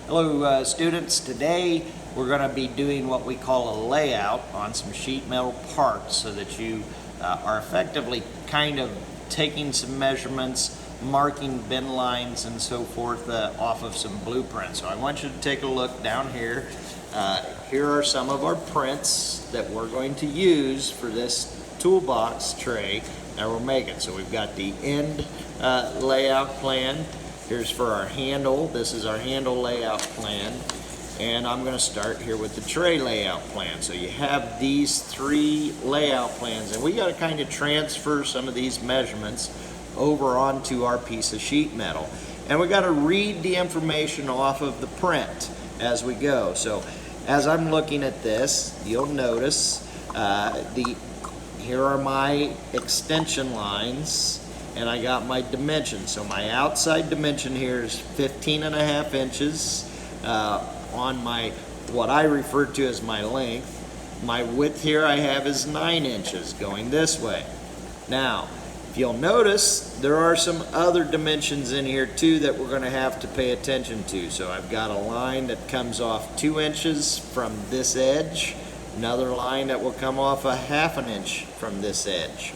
Hello students, today we're going to be doing what we call a layout on some sheet metal parts so that you are effectively kind of taking some measurements, marking bin lines and so forth off of some blueprints. So I want you to take a look down here. Here are some of our prints that we're going to use for this toolbox tray that we're making. So we've got the end layout plan. Here's for our handle. This is our handle layout plan. And I'm going to start here with the tray layout plan. So you have these three layout plans, and we got to kind of transfer some of these measurements over onto our piece of sheet metal. And we got to read the information off of the print as we go. So as I'm looking at this, you'll notice here are my extension lines, and I got my dimensions. So my outside dimension here is 15.5 inches on my, what I refer to as my length. My width here I have is 9 inches going this way. Now, if you'll notice, there are some other dimensions in here too that we're gonna have to pay attention to. So I've got a line that comes off 2 inches from this edge, another line that will come off a 1/2 inch from this edge.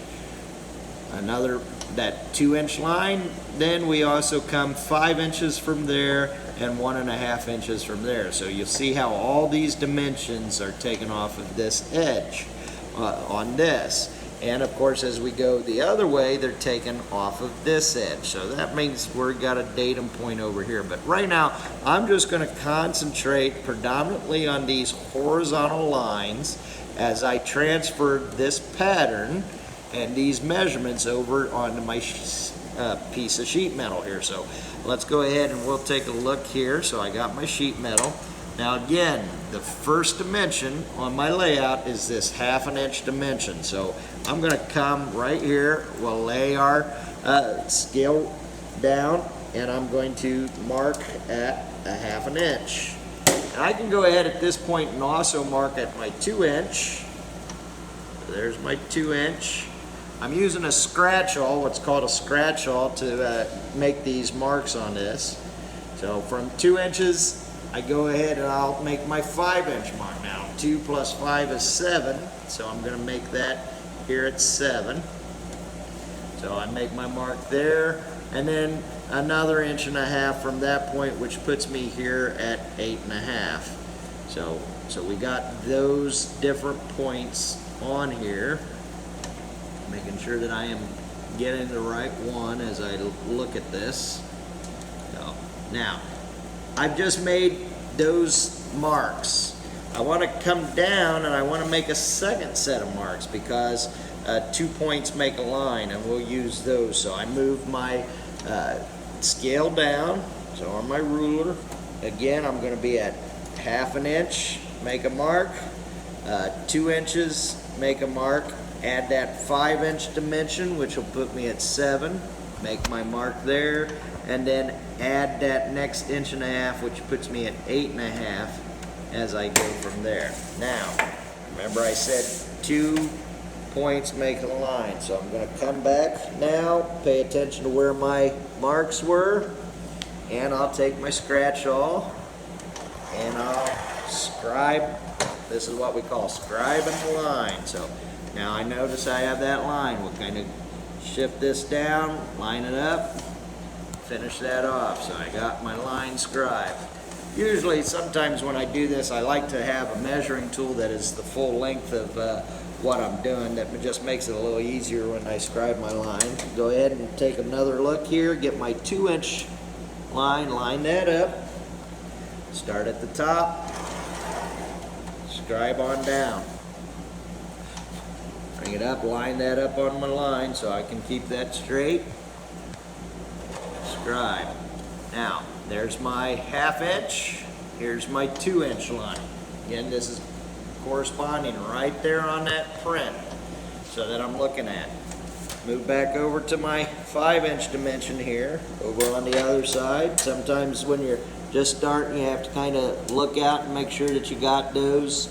Another, that 2-inch line, then we also come 5 inches from there and 1.5 inches from there. So you'll see how all these dimensions are taken off of this edge on this. And of course, as we go the other way, they're taken off of this edge. So that means we've got a datum point over here. But right now, I'm just gonna concentrate predominantly on these horizontal lines as I transfer this pattern and these measurements over onto my piece of sheet metal here. So let's go ahead and we'll take a look here. So I got my sheet metal. Now again, the first dimension on my layout is this 1/2 inch dimension. So I'm gonna come right here, we'll lay our scale down, and I'm going to mark at a 1/2 inch. And I can go ahead at this point and also mark at my 2 inch. There's my 2 inch. I'm using a scratch awl, what's called a scratch awl, to make these marks on this. So from 2 inches, I go ahead and I'll make my 5-inch mark. Now 2 plus 5 is 7, so I'm going to make that here at 7. So I make my mark there, and then another 1.5 inches from that point, which puts me here at 8.5. So we got those different points on here, making sure that I am getting the right one as I look at this. So now, I've just made those marks. I want to come down and I want to make a second set of marks because 2 points make a line, and we'll use those. So I move my scale down, so on my ruler, again I'm going to be at 1/2 inch, make a mark, 2 inches, make a mark, add that 5-inch dimension, which will put me at 7, make my mark there, and then add that next 1.5 inches, which puts me at 8.5 as I go from there. Now, remember I said 2 points make a line, so I'm going to come back now, pay attention to where my marks were, and I'll take my scratch awl and I'll scribe. This is what we call scribing the line. So now I notice I have that line. We'll kind of shift this down, line it up, finish that off. So I got my line scribed. Usually, sometimes when I do this, I like to have a measuring tool that is the full length of what I'm doing. That just makes it a little easier when I scribe my line. Go ahead and take another look here, get my 2-inch line, line that up, start at the top, scribe on down. Bring it up, line that up on my line so I can keep that straight. Scribe. Now, there's my 1/2 inch. Here's my 2-inch line. Again, this is corresponding right there on that print so that I'm looking at. Move back over to my 5-inch dimension here, over on the other side. Sometimes when you're just starting, you have to kind of look out and make sure that you got those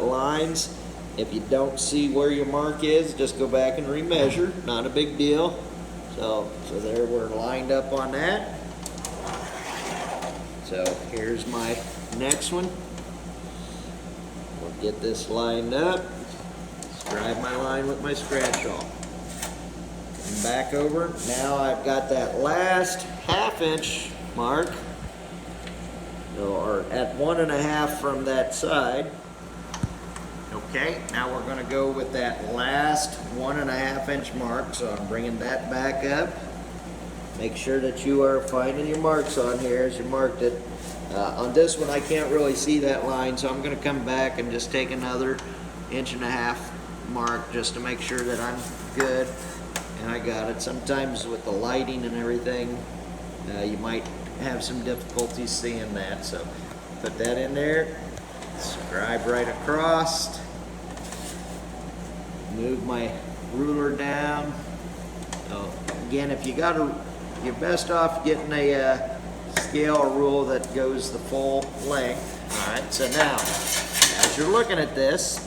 lines. If you don't see where your mark is, just go back and remeasure. Not a big deal. So there we're lined up on that. So here's my next one. We'll get this lined up. Scribe my line with my scratch awl. Come back over. Now I've got that last 1/2 inch mark, or at 1.5 from that side. Okay, now we're going to go with that last 1.5 inch mark, so I'm bringing that back up. Make sure that you are finding your marks on here as you marked it. On this one I can't really see that line, so I'm going to come back and just take another 1.5 inch mark just to make sure that I'm good and I got it. Sometimes with the lighting and everything, you might have some difficulties seeing that, so put that in there, scribe right across, move my ruler down. So again, if you got you're best off getting a scale or rule that goes the full length. All right, so now as you're looking at this,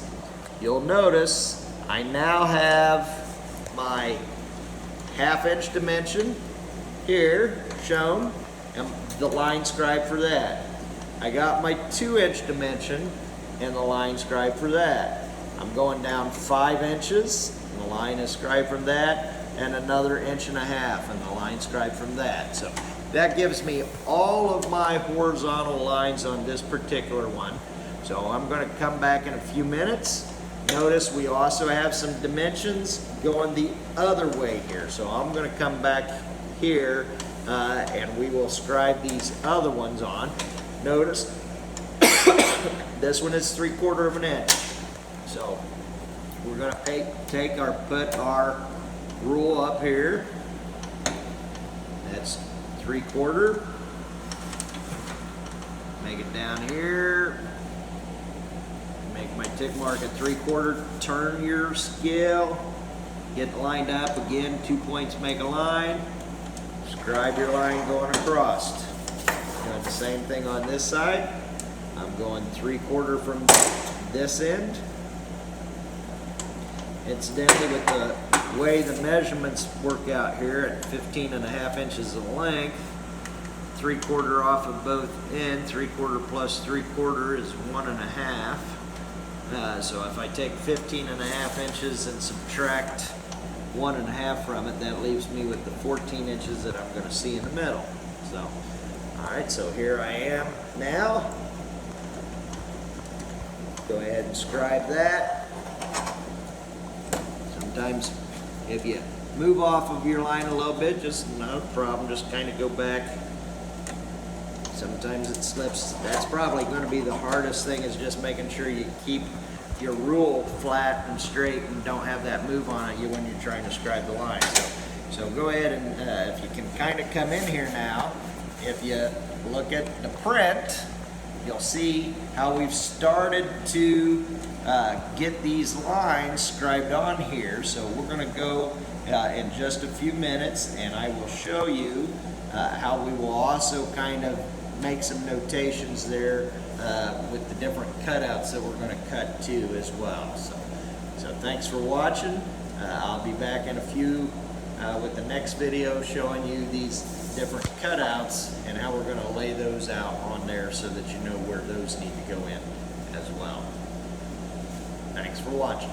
you'll notice I now have my 1/2 inch dimension here shown and the line scribe for that. I got my 2 inch dimension and the line scribe for that. I'm going down 5 inches and the line is scribed from that, and another 1.5 inches and the line scribed from that. So that gives me all of my horizontal lines on this particular one. So I'm going to come back in a few minutes. Notice we also have some dimensions going the other way here. So I'm going to come back here and we will scribe these other ones on. Notice this one is 3/4 inch. So we're going to put our rule up here. That's 3/4. Make it down here. Make my tick mark at 3/4. Turn your scale. Get lined up again. 2 points make a line. Scribe your line going across. Doing the same thing on this side. I'm going 3/4 from this end. Incidentally, with the way the measurements work out here at 15.5 inches of length, 3/4 off of both ends, 3/4 plus 3/4 is 1.5. So if I take 15.5 inches and subtract 1.5 from it, that leaves me with the 14 inches that I'm going to see in the middle. So, all right, so here I am now. Go ahead and scribe that. Sometimes if you move off of your line a little bit, just no problem, just kind of go back. Sometimes it slips. That's probably going to be the hardest thing, is just making sure you keep your rule flat and straight and don't have that move on it when you're trying to scribe the line. So go ahead and if you can kind of come in here now, if you look at the print, you'll see how we've started to get these lines scribed on here. So we're going to go in just a few minutes and I will show you how we will also kind of make some notations there with the different cutouts that we're going to cut too as well. So thanks for watching. I'll be back in a few with the next video showing you these different cutouts and how we're going to lay those out on there so that you know where those need to go in as well. Thanks for watching.